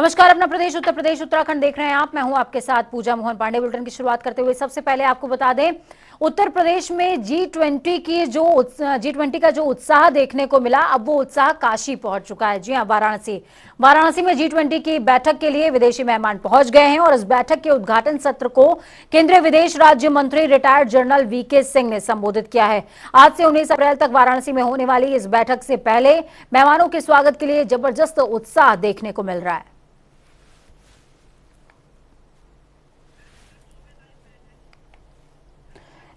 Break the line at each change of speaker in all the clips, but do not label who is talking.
नमस्कार, अपना प्रदेश उत्तर प्रदेश उत्तराखंड देख रहे हैं आप। मैं हूं आपके साथ पूजा मोहन पांडे। बुलेटिन की शुरुआत करते हुए सबसे पहले आपको बता दें, उत्तर प्रदेश में G20 का जो उत्साह देखने को मिला, अब वो उत्साह काशी पहुंच चुका है। जी हां, वाराणसी में G20 की बैठक के लिए विदेशी मेहमान पहुंच गए हैं और इस बैठक के उद्घाटन सत्र को केंद्रीय विदेश राज्य मंत्री रिटायर्ड जनरल वीके सिंह ने संबोधित किया है। आज से 19 अप्रैल तक वाराणसी में होने वाली इस बैठक से पहले मेहमानों के स्वागत के लिए जबरदस्त उत्साह देखने को मिल रहा है।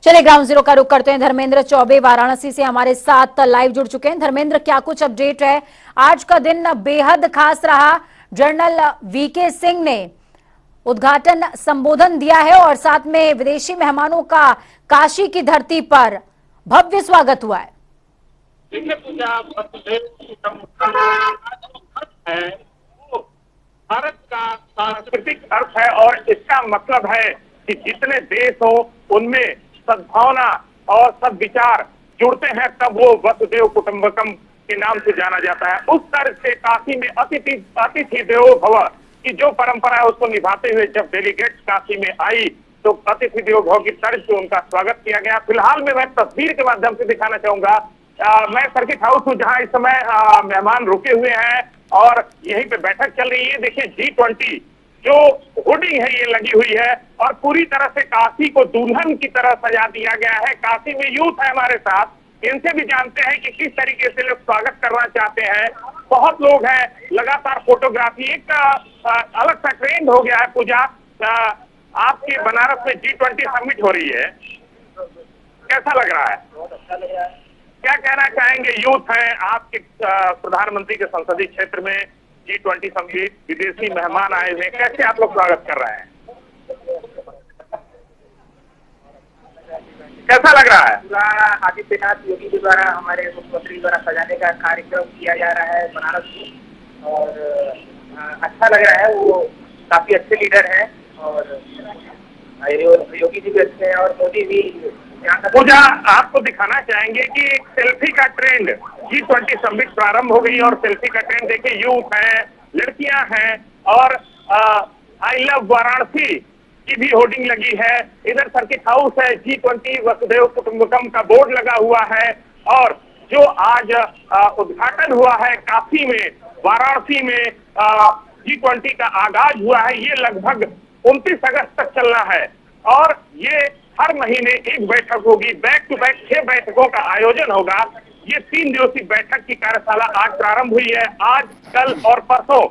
चलिए ग्राउंड जीरो का रुख करते हैं। धर्मेंद्र चौबे वाराणसी से हमारे साथ लाइव जुड़ चुके हैं। धर्मेंद्र, क्या कुछ अपडेट है? आज का दिन बेहद खास रहा। जनरल वीके सिंह ने उद्घाटन संबोधन दिया है और साथ में विदेशी मेहमानों का काशी की धरती पर भव्य स्वागत हुआ है।
भारत का सांस्कृतिक अर्थ है और इसका मतलब है कि जितने देश हो उनमें सद्भावना और सद्विचार जुड़ते हैं, तब वो वसुदेव कुटुंबकम के नाम से जाना जाता है। उस तरह से काशी में अतिथि देवो भव की जो परंपरा है उसको निभाते हुए जब डेलीगेट्स काशी में आई तो अतिथि देवो भव की तर्ज से उनका स्वागत किया गया। फिलहाल में मैं तस्वीर के माध्यम से दिखाना चाहूंगा। मैं सर्किट हाउस हूँ जहाँ इस समय मेहमान रुके हुए हैं और यहीं पे बैठक चल रही है। देखिए G20 जो होर्डिंग है ये लगी हुई है और पूरी तरह से काशी को दुल्हन की तरह सजा दिया गया है। काशी में यूथ है हमारे साथ, इनसे भी जानते हैं कि किस तरीके से लोग स्वागत करना चाहते हैं। बहुत लोग हैं, लगातार फोटोग्राफी एक अलग सा ट्रेंड हो गया है। पूजा, आपके बनारस में G20 समिट हो रही है, कैसा लग रहा है? क्या कहना चाहेंगे? यूथ हैं, आपके प्रधानमंत्री के संसदीय क्षेत्र में G20 समिट, विदेशी मेहमान आए हुए, कैसे आप लोग स्वागत कर रहे हैं? कैसा लग रहा है?
आदित्यनाथ योगी के द्वारा, हमारे मुख्यमंत्री द्वारा सजाने का कार्यक्रम किया जा रहा है बनारस में और अच्छा लग रहा है। वो काफी अच्छे लीडर हैं और योगी जी भी अच्छे हैं और मोदी भी।
पूजा, आपको दिखाना चाहेंगे कि एक सेल्फी का ट्रेंड, G20 समिट प्रारंभ हो गई और सेल्फी का ट्रेंड देखिए, यूथ हैं, लड़कियां हैं और आई लव वाराणसी की भी होर्डिंग लगी है। इधर सर्किट हाउस है, G20 वसुदेव कुटुंबकम का बोर्ड लगा हुआ है और जो आज उद्घाटन हुआ है काशी में, वाराणसी में G20 का आगाज हुआ है। ये लगभग 29 अगस्त तक चलना है और ये हर महीने एक बैठक होगी। बैक टू बैक 6 बैठकों का आयोजन होगा। ये 3 दिवसीय बैठक की कार्यशाला आज प्रारंभ हुई है। आज, कल और परसों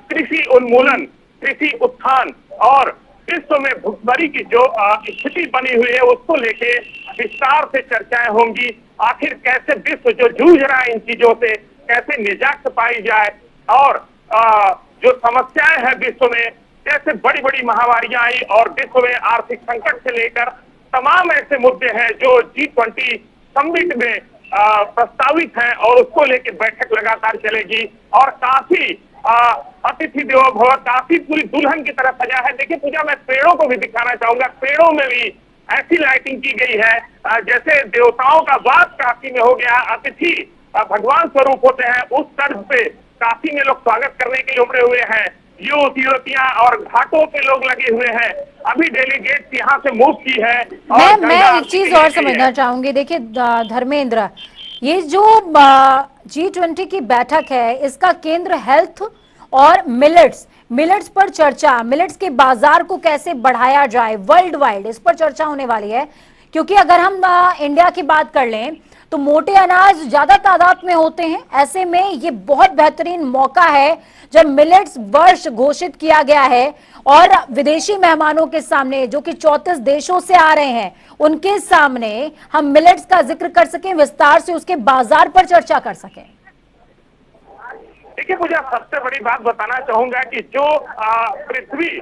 कृषि उन्मूलन, कृषि उत्थान और विश्व में भुखमरी की जो स्थिति बनी हुई है उसको लेके विस्तार से चर्चाएं होंगी। आखिर कैसे विश्व जो जूझ रहा है इन चीजों से, कैसे निजात पाई जाए और जो समस्याएं हैं विश्व में, जैसे बड़ी बड़ी महामारियां आई और विश्व में आर्थिक संकट से लेकर तमाम ऐसे मुद्दे हैं जो G20 समिट में प्रस्तावित हैं और उसको लेकर बैठक लगातार चलेगी। और काफी अतिथि देवो भव, काफी पूरी दुल्हन की तरह सजा है। देखिए पूजा, मैं पेड़ों को भी दिखाना चाहूंगा। पेड़ों में भी ऐसी लाइटिंग की गई है जैसे देवताओं का वास काशी में हो गया। अतिथि भगवान स्वरूप होते हैं, उस तर्ज पे काशी में लोग स्वागत करने के लिए उमड़े हुए हैं। युवतियां और घाटों पे लोग लगे हुए हैं। अभी डेलीगेट्स यहाँ से मूव की है।
मैं एक चीज और समझना चाहूंगी। देखिए धर्मेंद्र, ये जो G20 की बैठक है इसका केंद्र हेल्थ और मिलेट्स पर चर्चा, मिलेट्स के बाजार को कैसे बढ़ाया जाए वर्ल्ड वाइड, इस पर चर्चा होने वाली है। क्योंकि अगर हम इंडिया की बात कर लें तो मोटे अनाज ज्यादा तादाद में होते हैं। ऐसे में ये बहुत बेहतरीन मौका है जब मिलेट्स वर्ष घोषित किया गया है और विदेशी मेहमानों के सामने जो कि 34 देशों से आ रहे हैं उनके सामने हम मिलेट्स का जिक्र कर सकें, विस्तार से उसके बाजार पर चर्चा कर सकें।
देखिए मुझे सबसे बड़ी बात बताना चाहूंगा कि जो पृथ्वी,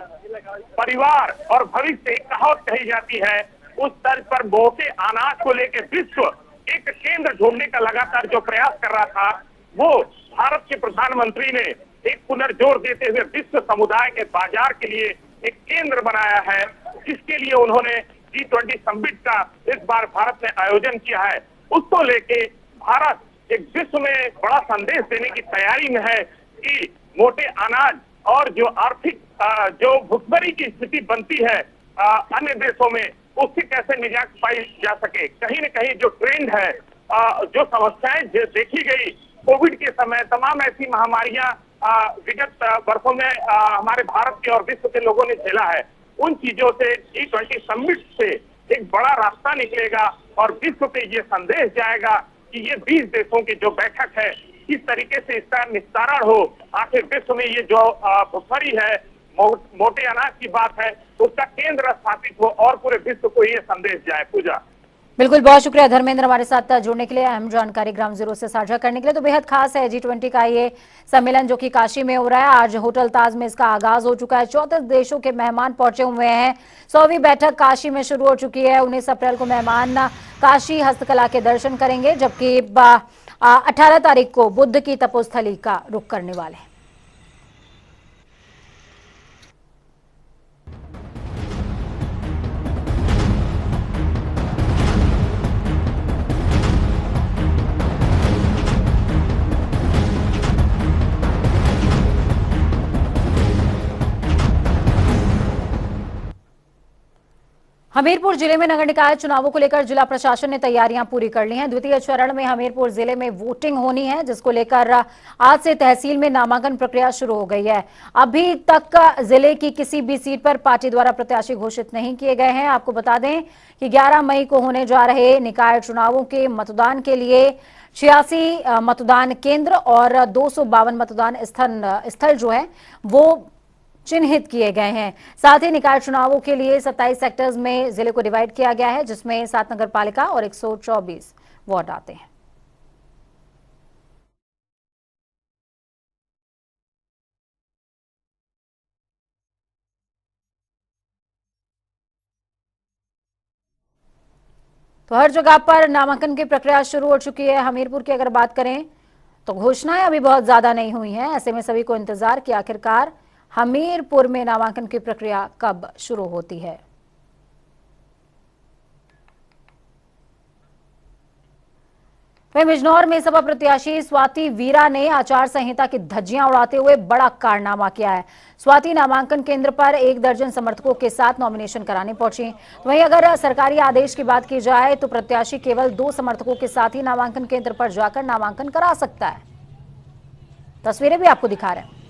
परिवार और भविष्य एक कहावत कही जाती है, उस तर्ज पर मोटे अनाज को लेकर विश्व एक केंद्र ढूंढने का लगातार जो प्रयास कर रहा था, वो भारत के प्रधानमंत्री ने एक पुनर्जोर देते हुए विश्व समुदाय के बाजार के लिए एक केंद्र बनाया है, जिसके लिए उन्होंने G20 समिट का इस बार भारत में आयोजन किया है। उसको लेके भारत एक विश्व में बड़ा संदेश देने की तैयारी में है कि मोटे अनाज और जो आर्थिक जो भुखमरी की स्थिति बनती है अन्य देशों में, उससे कैसे निजात पाई जा सके। कहीं न कहीं जो ट्रेंड है, जो समस्याएं देखी गई कोविड के समय, तमाम ऐसी महामारियां विगत वर्षों में हमारे भारत के और विश्व के लोगों ने झेला है, उन चीजों से G20 समिट से एक बड़ा रास्ता निकलेगा और विश्व पे ये संदेश जाएगा कि ये 20 देशों की जो बैठक है, किस तरीके से इसका निस्तारण हो। आखिर विश्व में ये जो भुखमरी है, मोटे अनाज की बात है, उसका केंद्र स्थापित हो और पूरे विश्व को ये संदेश जाए। पूजा,
बिल्कुल, बहुत शुक्रिया धर्मेंद्र हमारे साथ जुड़ने के लिए, अहम जानकारी ग्राउंड जीरो से साझा करने के लिए। तो बेहद खास है G20 का ये सम्मेलन जो कि काशी में हो रहा है। आज होटल ताज में इसका आगाज हो चुका है। 34 देशों के मेहमान पहुंचे हुए हैं। 100वीं बैठक काशी में शुरू हो चुकी है। 19 अप्रैल को मेहमान काशी हस्तकला के दर्शन करेंगे, जबकि 18 तारीख को बुद्ध की तपोस्थली का रुख करने वाले हैं। हमीरपुर जिले में नगर निकाय चुनावों को लेकर जिला प्रशासन ने तैयारियां पूरी कर ली हैं। द्वितीय चरण में हमीरपुर जिले में वोटिंग होनी है, जिसको लेकर आज से तहसील में नामांकन प्रक्रिया शुरू हो गई है। अभी तक जिले की किसी भी सीट पर पार्टी द्वारा प्रत्याशी घोषित नहीं किए गए हैं। आपको बता दें कि 11 मई को होने जा रहे निकाय चुनावों के मतदान के लिए 86 मतदान केंद्र और 252 मतदान स्थल जो है वो चिन्हित किए गए हैं। साथ ही निकाय चुनावों के लिए 27 सेक्टर्स में जिले को डिवाइड किया गया है, जिसमें 7 नगर पालिका और 124 वार्ड आते हैं। तो हर जगह पर नामांकन की प्रक्रिया शुरू हो चुकी है। हमीरपुर की अगर बात करें तो घोषणाएं अभी बहुत ज्यादा नहीं हुई हैं। ऐसे में सभी को इंतजार कि आखिरकार हमीरपुर में नामांकन की प्रक्रिया कब शुरू होती है। वहीं बिजनौर में सपा प्रत्याशी स्वाति वीरा ने आचार संहिता की धज्जियां उड़ाते हुए बड़ा कारनामा किया है। स्वाति नामांकन केंद्र पर 1 दर्जन समर्थकों के साथ नॉमिनेशन कराने पहुंची। वहीं अगर सरकारी आदेश की बात की जाए तो प्रत्याशी केवल 2 समर्थकों के साथ ही नामांकन केंद्र पर जाकर नामांकन करा सकता है। तस्वीरें भी आपको दिखा रहे हैं।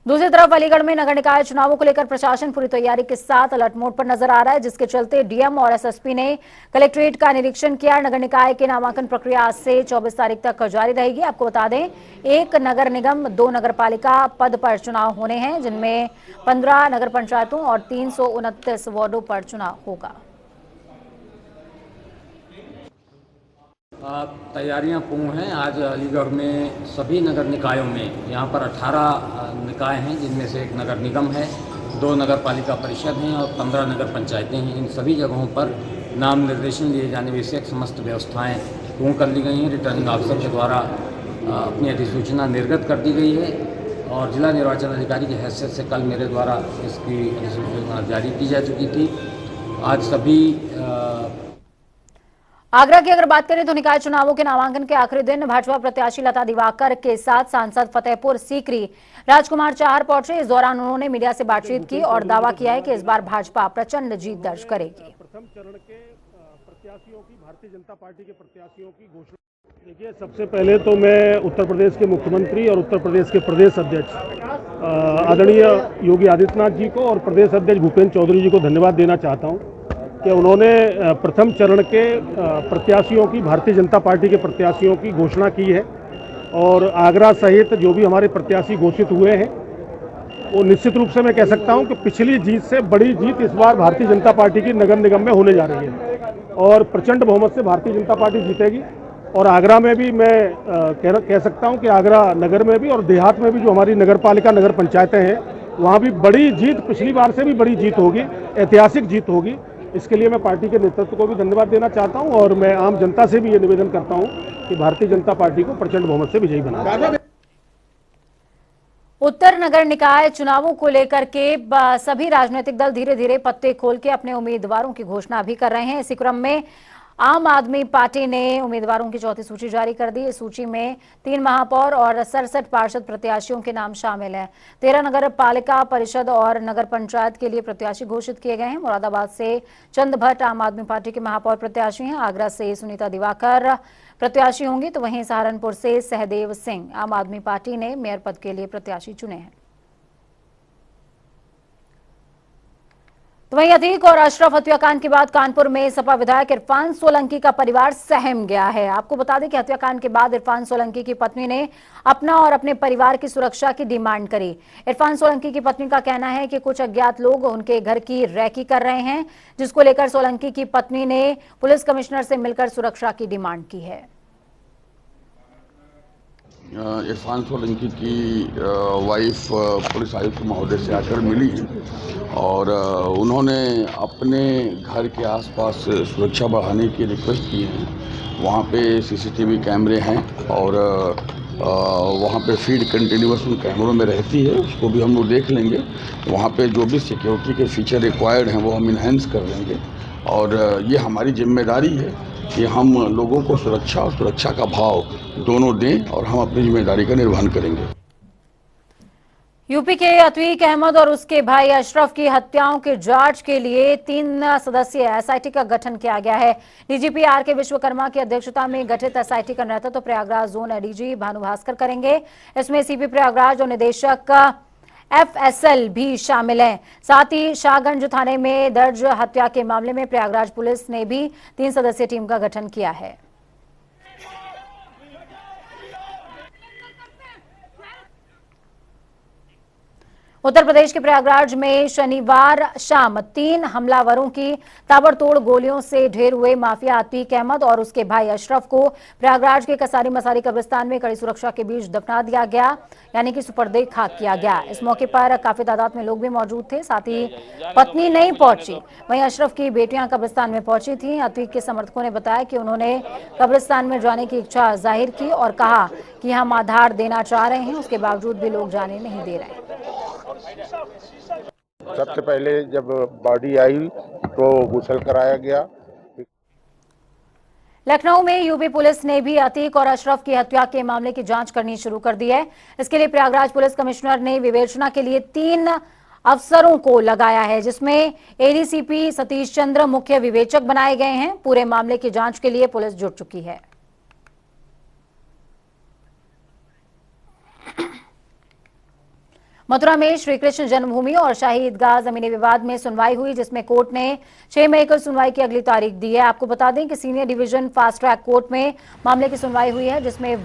दूसरी तरफ अलीगढ़ में नगर निकाय चुनावों को लेकर प्रशासन पूरी तैयारी के साथ अलर्ट मोड पर नजर आ रहा है, जिसके चलते डीएम और एसएसपी ने कलेक्ट्रेट का निरीक्षण किया। नगर निकाय के नामांकन प्रक्रिया आज से 24 तारीख तक जारी रहेगी। आपको बता दें 1 नगर निगम 2 नगर पालिका पद पर चुनाव होने हैं, जिनमें 15 नगर पंचायतों और 329 वार्डों पर चुनाव होगा।
तैयारियां पूर्ण हैं। आज अलीगढ़ में सभी नगर निकायों में यहाँ पर 18 निकाय हैं, जिनमें से 1 नगर निगम है, 2 नगर पालिका परिषद हैं और 15 नगर पंचायतें हैं। इन सभी जगहों पर नाम निर्देशन लिए जाने विषयक समस्त व्यवस्थाएं पूर्ण कर ली गई हैं। रिटर्निंग ऑफिसर के द्वारा अपनी अधिसूचना निर्गत कर दी गई है और जिला निर्वाचन अधिकारी की हैसियत से कल मेरे द्वारा इसकी अधिसूचना जारी की जा चुकी थी। आज सभी
आगरा की अगर बात करें तो निकाय चुनावों के नामांकन के आखिरी दिन भाजपा प्रत्याशी लता दिवाकर के साथ सांसद फतेहपुर सीकरी राजकुमार चाहर पहुंचे। इस दौरान उन्होंने मीडिया से बातचीत की और दावा किया है कि इस बार भाजपा प्रचंड जीत दर्ज करेगी।
प्रथम चरण के प्रत्याशियों की, भारतीय जनता पार्टी के प्रत्याशियों की घोषणा। देखिए, सबसे पहले तो मैं उत्तर प्रदेश के मुख्यमंत्री और उत्तर प्रदेश के प्रदेश अध्यक्ष आदरणीय योगी आदित्यनाथ जी को और प्रदेश अध्यक्ष भूपेंद्र चौधरी जी को धन्यवाद देना चाहता हूं कि उन्होंने प्रथम चरण के प्रत्याशियों की, भारतीय जनता पार्टी के प्रत्याशियों की घोषणा की है और आगरा सहित जो भी हमारे प्रत्याशी घोषित हुए हैं वो निश्चित रूप से मैं कह सकता हूं कि पिछली जीत से बड़ी जीत इस बार भारतीय जनता पार्टी की नगर निगम में होने जा रही है और प्रचंड बहुमत से भारतीय जनता पार्टी जीतेगी। और आगरा में भी मैं कह सकता हूं कि आगरा नगर में भी और देहात में भी जो हमारी नगर पालिका, नगर पंचायतें हैं, वहाँ भी बड़ी जीत, पिछली बार से भी बड़ी जीत होगी, ऐतिहासिक जीत होगी। इसके लिए मैं पार्टी के नेतृत्व को भी धन्यवाद देना चाहता हूं और मैं आम जनता से भी ये निवेदन करता हूं कि भारतीय जनता पार्टी को प्रचंड बहुमत से विजयी बनाए।
उत्तर नगर निकाय चुनावों को लेकर के सभी राजनीतिक दल धीरे धीरे पत्ते खोल के अपने उम्मीदवारों की घोषणा भी कर रहे हैं। इसी क्रम में आम आदमी पार्टी ने उम्मीदवारों की चौथी सूची जारी कर दी। इस सूची में 3 महापौर और 67 पार्षद प्रत्याशियों के नाम शामिल हैं। 13 नगर पालिका परिषद और नगर पंचायत के लिए प्रत्याशी घोषित किए गए हैं। मुरादाबाद से चंद भट्ट आम आदमी पार्टी के महापौर प्रत्याशी हैं। आगरा से सुनीता दिवाकर प्रत्याशी होंगी, तो वहीं सहारनपुर से सहदेव सिंह आम आदमी पार्टी ने मेयर पद के लिए प्रत्याशी चुने हैं। तो वहीं अतीक और अशरफ हत्याकांड के बाद कानपुर में सपा विधायक इरफान सोलंकी का परिवार सहम गया है। आपको बता दें कि हत्याकांड के बाद इरफान सोलंकी की पत्नी ने अपना और अपने परिवार की सुरक्षा की डिमांड करी। इरफान सोलंकी की पत्नी का कहना है कि कुछ अज्ञात लोग उनके घर की रैकी कर रहे हैं, जिसको लेकर सोलंकी की पत्नी ने पुलिस कमिश्नर से मिलकर सुरक्षा की डिमांड की है।
इरफान सोलंकी की वाइफ पुलिस आयुक्त महोदय से आकर मिली और उन्होंने अपने घर के आसपास सुरक्षा बढ़ाने की रिक्वेस्ट की है। वहाँ पे सीसीटीवी कैमरे हैं और वहाँ पे फीड कंटिन्यूअस उन कैमरों में रहती है, उसको भी हम लोग देख लेंगे। वहाँ पे जो भी सिक्योरिटी के फीचर रिक्वायर्ड हैं वो हम इन्हेंस कर लेंगे और ये हमारी जिम्मेदारी है कि हम लोगों को सुरक्षा और सुरक्षा का भाव दोनों दें और हम अपनी जिम्मेदारी का निर्वहन करेंगे।
यूपी के अतीक अहमद और उसके भाई अशरफ की हत्याओं की जांच के लिए 3 सदस्यीय एसआईटी का गठन किया गया है। DGP R K. विश्वकर्मा की अध्यक्षता में गठित एसआईटी का नेतृत्व प्रयागराज जोन एडीजी भानु भास्कर करेंगे। इसमें सीपी प्रयागराज और निदेशक एफएसएल भी शामिल हैं। साथ ही शाहगंज थाने में दर्ज हत्या के मामले में प्रयागराज पुलिस ने भी 3 सदस्यीय टीम का गठन किया है। उत्तर प्रदेश के प्रयागराज में शनिवार शाम 3 हमलावरों की ताबड़तोड़ गोलियों से ढेर हुए माफिया अतीक अहमद और उसके भाई अशरफ को प्रयागराज के कसारी मसारी कब्रिस्तान में कड़ी सुरक्षा के बीच दफना दिया गया, यानी कि सुपर्दे खाक किया गया। इस मौके पर काफी तादाद में लोग भी मौजूद थे। साथ ही पत्नी नहीं पहुंची, वहीं अशरफ की बेटियां कब्रिस्तान में पहुंची थी। अतीक के समर्थकों ने बताया कि उन्होंने कब्रिस्तान में जाने की इच्छा जाहिर की और कहा कि हम आधार देना चाह रहे हैं, उसके बावजूद भी लोग जाने नहीं दे रहे हैं।
सबसे पहले जब बॉडी आई तो गुसल कराया गया।
लखनऊ में यूपी पुलिस ने भी अतीक और अशरफ की हत्या के मामले की जांच करनी शुरू कर दी है। इसके लिए प्रयागराज पुलिस कमिश्नर ने विवेचना के लिए 3 अफसरों को लगाया है, जिसमें एडीसीपी सतीश चंद्र मुख्य विवेचक बनाए गए हैं। पूरे मामले की जांच के लिए पुलिस जुट चुकी है। मथुरा में श्री कृष्ण जन्मभूमि और शाही ईदगाह जमीनी विवाद में सुनवाई हुई, जिसमें कोर्ट ने 6 मई को सुनवाई की अगली तारीख दी है। आपको बता दें कि senior division fast track court में मामले की सुनवाई हुई है, जिसमें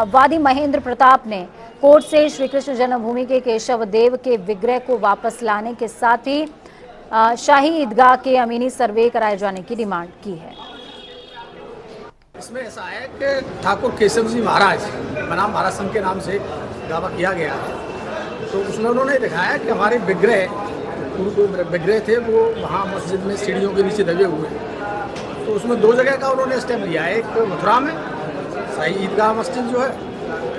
वादी महेंद्र प्रताप ने कोर्ट से श्री कृष्ण जन्मभूमि के केशव देव के विग्रह को वापस लाने के साथ ही शाही ईदगाह के अमीनी सर्वे कराए जाने की डिमांड की है।
इसमें ऐसा है कि ठाकुर केशव जी महाराज बनाम महाराज संघ के नाम से दावा किया गया है। तो उसमें उन्होंने दिखाया कि हमारे विग्रह थे वो वहाँ मस्जिद में सीढ़ियों के नीचे दबे हुए हैं। तो उसमें 2 जगह का उन्होंने स्टेप लिया है, एक मथुरा में शाही ईदगाह मस्जिद जो है,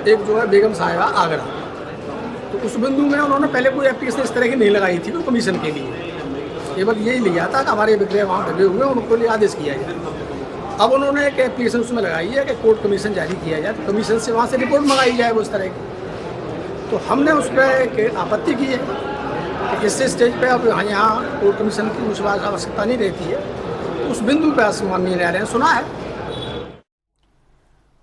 एक जो है बेगम साहिबा आगरा। तो उस बिंदु में उन्होंने पहले कोई एप्लीकेशन इस तरह की नहीं लगाई थी वो कमीशन के लिए, केवल यही लिया था कि हमारे विग्रह वहाँ दबे हुए हैं, उनको लिए आदेश किया जाए। अब उन्होंने एक एप्लीकेशन उसमें लगाई है कि कोर्ट कमीशन जारी किया जाए, तो कमीशन से वहाँ से रिपोर्ट मंगाई जाए वो इस तरह की। तो हमने उस पर आपत्ति की है कि इस स्टेज पे अब यहाँ कोर्ट कमीशन की उस बात आवश्यकता नहीं रहती है। तो उस बिंदु पर माननीय न्यायालय ने सुना है।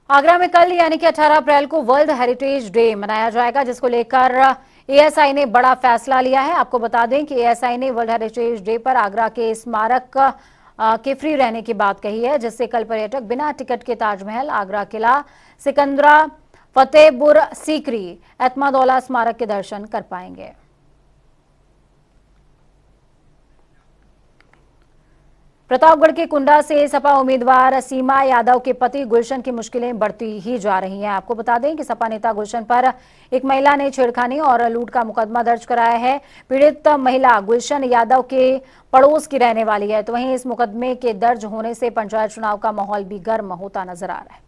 आगरा में कल यानी कि 18 अप्रैल को वर्ल्ड हेरिटेज डे मनाया जाएगा, जिसको लेकर एएसआई ने बड़ा फैसला लिया है। आपको बता दें कि एएसआई ने वर्ल्ड हेरिटेज डे पर आगरा के स्मारक के फ्री रहने की बात कही है, जिससे कल पर्यटक बिना टिकट के ताजमहल, आगरा किला, सिकंदरा, फतेहपुर सीकरी, एतमादौला स्मारक के दर्शन कर पाएंगे। प्रतापगढ़ के कुंडा से सपा उम्मीदवार सीमा यादव के पति गुलशन की मुश्किलें बढ़ती ही जा रही हैं। आपको बता दें कि सपा नेता गुलशन पर एक महिला ने छेड़खानी और लूट का मुकदमा दर्ज कराया है। पीड़ित महिला गुलशन यादव के पड़ोस की रहने वाली है। तो वहीं इस मुकदमे के दर्ज होने से पंचायत चुनाव का माहौल भी गर्म होता नजर आ रहा है।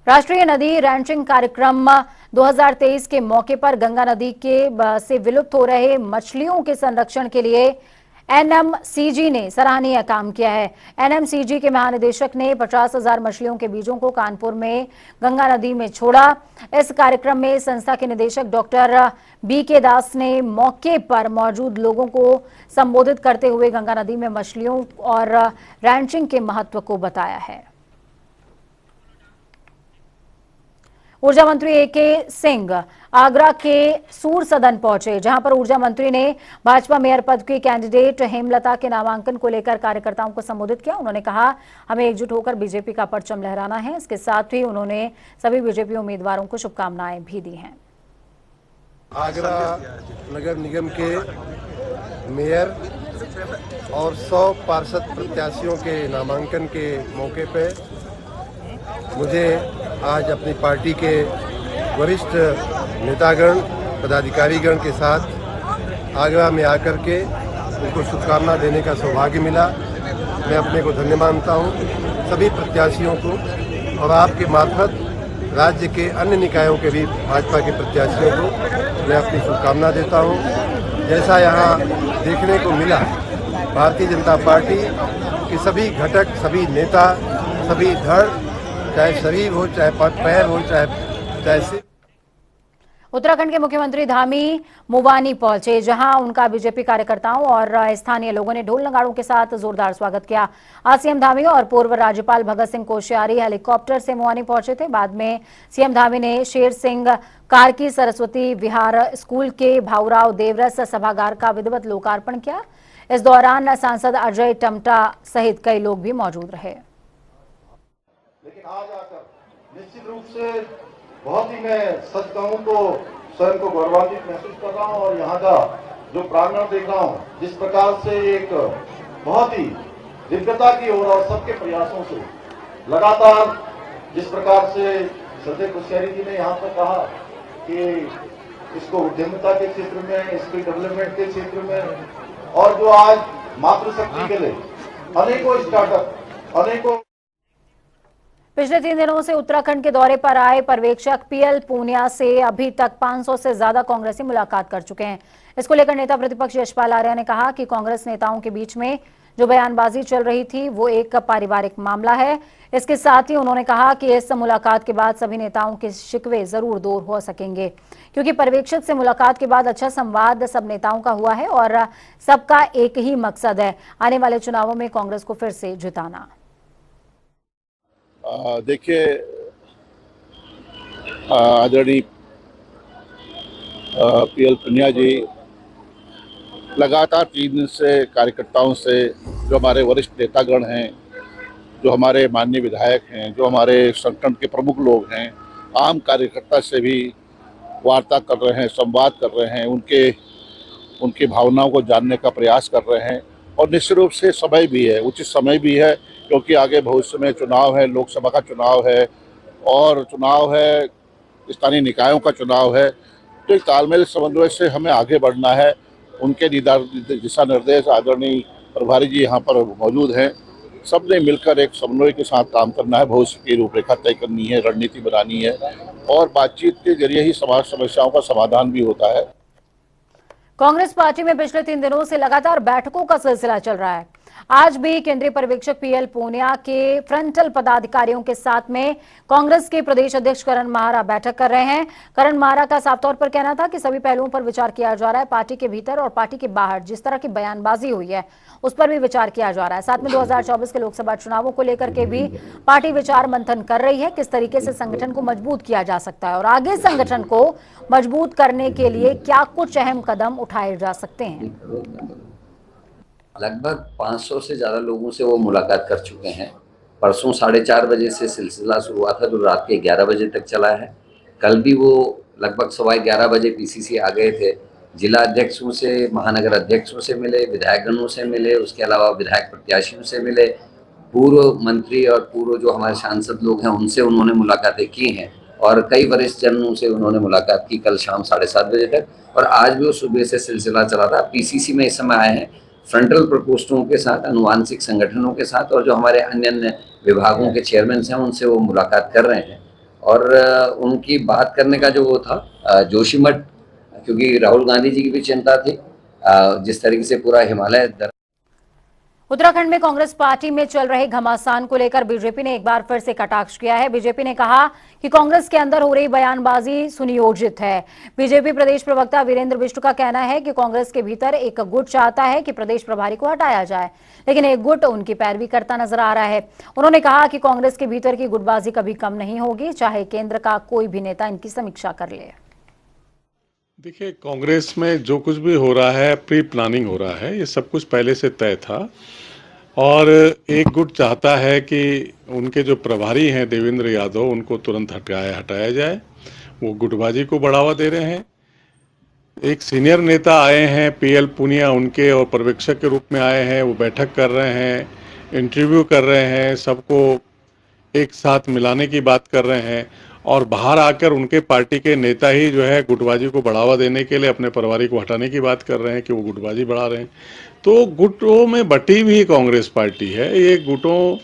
राष्ट्रीय नदी रैंचिंग कार्यक्रम 2023 के मौके पर गंगा नदी के से विलुप्त हो रहे मछलियों के संरक्षण के लिए एनएमसीजी ने सराहनीय काम किया है। एनएमसीजी के महानिदेशक ने 50,000 मछलियों के बीजों को कानपुर में गंगा नदी में छोड़ा। इस कार्यक्रम में संस्था के निदेशक डॉक्टर बीके दास ने मौके पर मौजूद लोगों को संबोधित करते हुए गंगा नदी में मछलियों और रैंचिंग के महत्व को बताया है। ऊर्जा मंत्री एके सिंह आगरा के सूर सदन पहुंचे, जहां पर ऊर्जा मंत्री ने भाजपा मेयर पद की कैंडिडेट हेमलता के नामांकन को लेकर कार्यकर्ताओं को संबोधित किया। उन्होंने कहा, हमें एकजुट होकर बीजेपी का परचम लहराना है। इसके साथ ही उन्होंने सभी बीजेपी उम्मीदवारों को शुभकामनाएं भी दी हैं।
आगरा नगर निगम के मेयर और 100 पार्षद प्रत्याशियों के नामांकन के मौके पे मुझे आज अपनी पार्टी के वरिष्ठ नेतागण पदाधिकारीगण के साथ आगरा में आकर के उनको शुभकामना देने का सौभाग्य मिला। मैं अपने को धन्य मानता हूँ, सभी प्रत्याशियों को, और आपके मार्फत राज्य के अन्य निकायों के भी भाजपा के प्रत्याशियों को मैं अपनी शुभकामना देता हूँ। जैसा यहाँ देखने को मिला, भारतीय जनता पार्टी के सभी घटक, सभी नेता, सभी धड़, चाहे शरीर हो, चाहे पैर हो, चाहे सिर।
उत्तराखंड के मुख्यमंत्री धामी मुवानी पहुंचे, जहां उनका बीजेपी कार्यकर्ताओं और स्थानीय लोगों ने ढोल नगाड़ों के साथ जोरदार स्वागत किया। आज सीएम धामी और पूर्व राज्यपाल भगत सिंह कोश्यारी हेलीकॉप्टर से मुवानी पहुंचे थे। बाद में सीएम धामी ने शेर सिंह कार्की सरस्वती विहार स्कूल के भाऊराव देवरस सभागार का विधिवत लोकार्पण किया। इस दौरान सांसद अजय टमटा सहित कई लोग भी मौजूद रहे।
लेकिन आज आकर निश्चित रूप से बहुत ही मैं सच कहूं तो स्वयं को गौरवान्वित महसूस कर रहा हूं, और यहाँ का जो प्रांगण देख रहा हूं, जिस प्रकार से एक बहुत ही दिव्यता की ओर और सबके प्रयासों से लगातार जिस प्रकार से सदस्य कोश्यारी जी ने यहाँ पर कहा कि इसको उद्यमिता के क्षेत्र में, स्किल डेवलपमेंट के क्षेत्र में, और जो आज मातृशक्ति के लिए अनेकों स्टार्टअप, अनेकों।
पिछले 3 दिनों से उत्तराखंड के दौरे पर आए पर्यवेक्षक पीएल पूनिया से अभी तक 500 से ज्यादा कांग्रेसी मुलाकात कर चुके हैं। इसको लेकर नेता प्रतिपक्ष यशपाल आर्या ने कहा कि कांग्रेस नेताओं के बीच में जो बयानबाजी चल रही थी वो एक पारिवारिक मामला है। इसके साथ ही उन्होंने कहा कि इस मुलाकात के बाद सभी नेताओं के शिकवे जरूर दूर हो सकेंगे, क्योंकि पर्यवेक्षक से मुलाकात के बाद अच्छा संवाद सब नेताओं का हुआ है और सबका एक ही मकसद है, आने वाले चुनावों में कांग्रेस को फिर से जिताना।
देखिए, आदरणीय पीएल पूनिया जी लगातार 3 दिन से कार्यकर्ताओं से, जो हमारे वरिष्ठ नेतागण हैं, जो हमारे माननीय विधायक हैं, जो हमारे संगठन के प्रमुख लोग हैं, आम कार्यकर्ता से भी वार्ता कर रहे हैं, संवाद कर रहे हैं, उनकी भावनाओं को जानने का प्रयास कर रहे हैं। और निश्चित रूप से समय भी है, उचित समय भी है, क्योंकि आगे भविष्य में चुनाव है, लोकसभा का चुनाव है और चुनाव है, स्थानीय निकायों का चुनाव है। तो एक तालमेल समन्वय से हमें आगे बढ़ना है। उनके दिशा निर्देश आदरणीय प्रभारी जी यहाँ पर मौजूद हैं। सबने मिलकर एक समन्वय के साथ काम करना है, भविष्य की रूपरेखा तय करनी है, रणनीति बनानी है, और बातचीत के जरिए ही समाज समस्याओं का समाधान भी होता है।
कांग्रेस पार्टी में पिछले 3 दिनों से लगातार बैठकों का सिलसिला चल रहा है। आज भी केंद्रीय पर्यवेक्षक पीएल पूनिया के फ्रंटल पदाधिकारियों के साथ में कांग्रेस के प्रदेश अध्यक्ष करण माहरा बैठक कर रहे हैं। करण माहरा का साफ तौर पर कहना था कि सभी पहलुओं पर विचार किया जा रहा है। पार्टी के भीतर और पार्टी के बाहर जिस तरह की बयानबाजी हुई है उस पर भी विचार किया जा रहा है। साथ में 2024 के लोकसभा चुनावों को लेकर के भी पार्टी विचार मंथन कर रही है, किस तरीके से संगठन को मजबूत किया जा सकता है और आगे संगठन को मजबूत करने के लिए क्या कुछ अहम कदम उठाए जा सकते हैं।
लगभग 500 से ज़्यादा लोगों से वो मुलाकात कर चुके हैं। परसों 4:30 बजे से सिलसिला शुरू हुआ था, जो रात के 11 बजे तक चला है। कल भी वो लगभग 11:15 बजे पीसीसी आ गए थे। जिला अध्यक्षों से, महानगर अध्यक्षों से मिले, विधायकगणों से मिले, उसके अलावा विधायक प्रत्याशियों से मिले, पूर्व मंत्री और पूर्व जो हमारे सांसद लोग हैं उनसे उन्होंने मुलाकातें की हैं, और कई वरिष्ठ जनों से उन्होंने मुलाकात की कल शाम 7:30 बजे तक। और आज भी वो सुबह से सिलसिला चला था। पीसीसी में इस समय आए हैं फ्रंटल प्रकोष्ठों के साथ, अनुवांशिक संगठनों के साथ, और जो हमारे अन्य अन्य विभागों के चेयरमैन हैं उनसे वो मुलाकात कर रहे हैं। और उनकी बात करने का जो वो था जोशीमठ, क्योंकि राहुल गांधी जी की भी चिंता थी जिस तरीके से पूरा हिमालय।
उत्तराखंड में कांग्रेस पार्टी में चल रहे घमासान को लेकर बीजेपी ने एक बार फिर से कटाक्ष किया है। बीजेपी ने कहा कि कांग्रेस के अंदर हो रही बयानबाजी सुनियोजित है। बीजेपी प्रदेश प्रवक्ता वीरेंद्र बिष्ट का कहना है कि कांग्रेस के भीतर एक गुट चाहता है कि प्रदेश प्रभारी को हटाया जाए, लेकिन एक गुट उनकी पैरवी करता नजर आ रहा है। उन्होंने कहा कि कांग्रेस के भीतर की गुटबाजी कभी कम नहीं होगी, चाहे केंद्र का कोई भी नेता इनकी समीक्षा कर ले।
देखिए, कांग्रेस में जो कुछ भी हो रहा है प्री प्लानिंग हो रहा है, ये सब कुछ पहले से तय था। और एक गुट चाहता है कि उनके जो प्रभारी हैं देवेंद्र यादव, उनको तुरंत हटाया जाए। वो गुटबाजी को बढ़ावा दे रहे हैं। एक सीनियर नेता आए हैं पीएल पुनिया, उनके और पर्यवेक्षक के रूप में आए हैं। वो बैठक कर रहे हैं, इंटरव्यू कर रहे हैं, सबको एक साथ मिलाने की बात कर रहे हैं। और बाहर आकर उनके पार्टी के नेता ही जो है गुटबाजी को बढ़ावा देने के लिए अपने प्रभारी को हटाने की बात कर रहे हैं कि वो गुटबाजी बढ़ा रहे हैं। तो गुटों में बटी हुई कांग्रेस पार्टी है। ये गुटों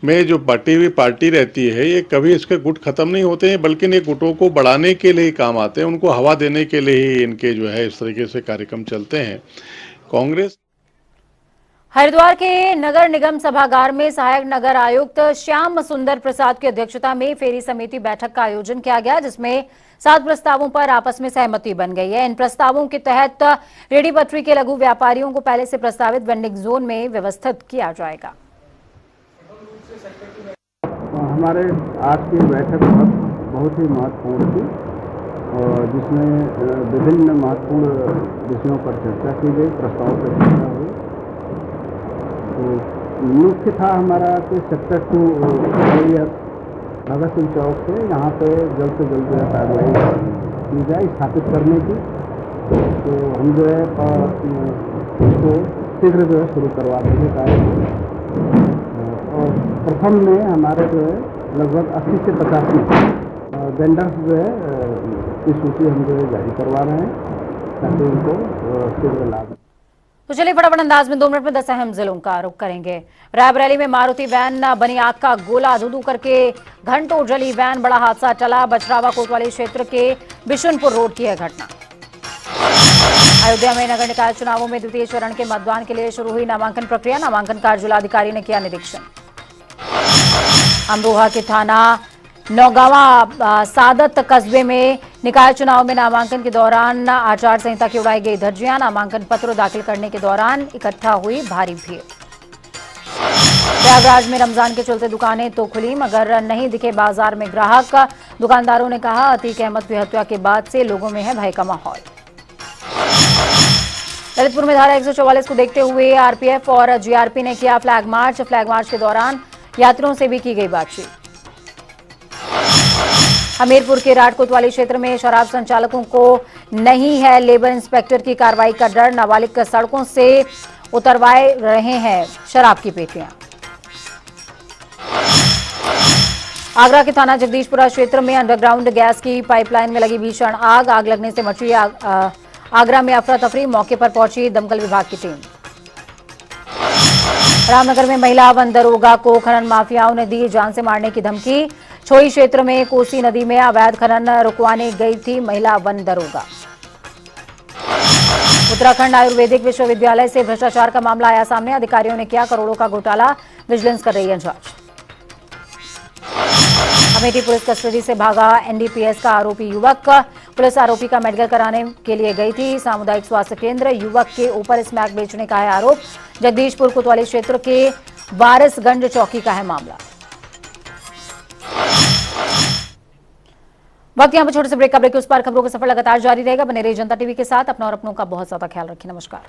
में जो बटी हुई पार्टी रहती है, ये कभी इसके गुट खत्म नहीं होते हैं, बल्कि ये गुटों को बढ़ाने के लिए ही काम आते हैं। उनको हवा देने के लिए ही इनके जो है इस तरीके से कार्यक्रम चलते हैं। कांग्रेस
हरिद्वार के नगर निगम सभागार में सहायक नगर आयुक्त श्याम सुंदर प्रसाद की अध्यक्षता में फेरी समिति बैठक का आयोजन किया गया, जिसमें 7 प्रस्तावों पर आपस में सहमति बन गई है। इन प्रस्तावों के तहत रेडी पटरी के लघु व्यापारियों को पहले से प्रस्तावित वेंडिंग जोन में व्यवस्थित किया जाएगा।
हमारे आज की बैठक बहुत ही महत्वपूर्ण थी और जिसमें विभिन्न महत्वपूर्ण विषयों पर चर्चा की गई, प्रस्तावों पर चर्चा हुई। तो मुख्य था हमारा कि सेक्टर 2 भगत सिंह चौक से यहाँ पे जल्द से जल्द कार्रवाई की जाए स्थापित करने की। तो हम जो है इसको शीघ्र जो है शुरू करवा देंगे कार्य। और प्रथम में हमारे जो है लगभग 80 से 85 वेंडर्स जो है की सूची हम जो है जारी करवा रहे हैं ताकि उनको शीघ्र लाभ।
तो चलिए फटाफट अंदाज में 2 मिनट में 10 अहम जिलों का रुख करेंगे। रायबरेली में मारुति वैन बनी आग का गोला, धू करके घंटों जली वैन, बड़ा हादसा टला। बछरावा कोतवाली क्षेत्र के बिशुनपुर रोड की है घटना। अयोध्या में नगर निकाय चुनावों में द्वितीय चरण के मतदान के लिए शुरू हुई नामांकन प्रक्रिया। नामांकन कार्य जिलाधिकारी ने किया निरीक्षण। अमरोहा के थाना नौगावा सादत कस्बे में निकाय चुनाव में नामांकन के दौरान आचार संहिता की उड़ाई गई धज्जियां। नामांकन पत्र दाखिल करने के दौरान इकट्ठा हुई भारी भीड़। प्रयागराज में रमजान के चलते दुकानें तो खुली मगर नहीं दिखे बाजार में ग्राहक। दुकानदारों ने कहा अतीक अहमद की हत्या के बाद से लोगों में है भय का माहौल। ललितपुर में धारा 144 को देखते हुए आरपीएफ और जीआरपी ने किया फ्लैग मार्च। फ्लैग मार्च के दौरान यात्रियों से भी की गई बातचीत। हमीरपुर के राट कोतवाली क्षेत्र में शराब संचालकों को नहीं है लेबर इंस्पेक्टर की कार्रवाई का डर। नाबालिग सड़कों से उतरवाए रहे हैं शराब की पेटियां। आगरा के थाना जगदीशपुरा क्षेत्र में अंडरग्राउंड गैस की पाइपलाइन में लगी भीषण आग। आग लगने से मची आगरा में अफरा तफरी। मौके पर पहुंची दमकल विभाग की टीम। रामनगर में महिला वन दरोगा को खनन माफियाओं ने दी जान से मारने की धमकी। छोई क्षेत्र में कोसी नदी में अवैध खनन रुकवाने गई थी महिला वन दरोगा। उत्तराखंड आयुर्वेदिक विश्वविद्यालय से भ्रष्टाचार का मामला आया सामने। अधिकारियों ने किया करोड़ों का घोटाला, विजिलेंस कर रही है जांच। अमेठी पुलिस कस्टडी से भागा एनडीपीएस का आरोपी युवक। पुलिस आरोपी का मेडिकल कराने के लिए गई थी सामुदायिक स्वास्थ्य केंद्र। युवक के ऊपर स्मैक बेचने का है आरोप। जगदीशपुर कोतवाली क्षेत्र के वारिसगंज चौकी का है मामला। वक्त यहाँ पर छोटे से ब्रेक का ब्रेक, उस पार खबरों का सफर लगातार जारी रहेगा। बने रहिए जनता टीवी के साथ। अपना और अपनों का बहुत ज्यादा ख्याल रखिए। नमस्कार।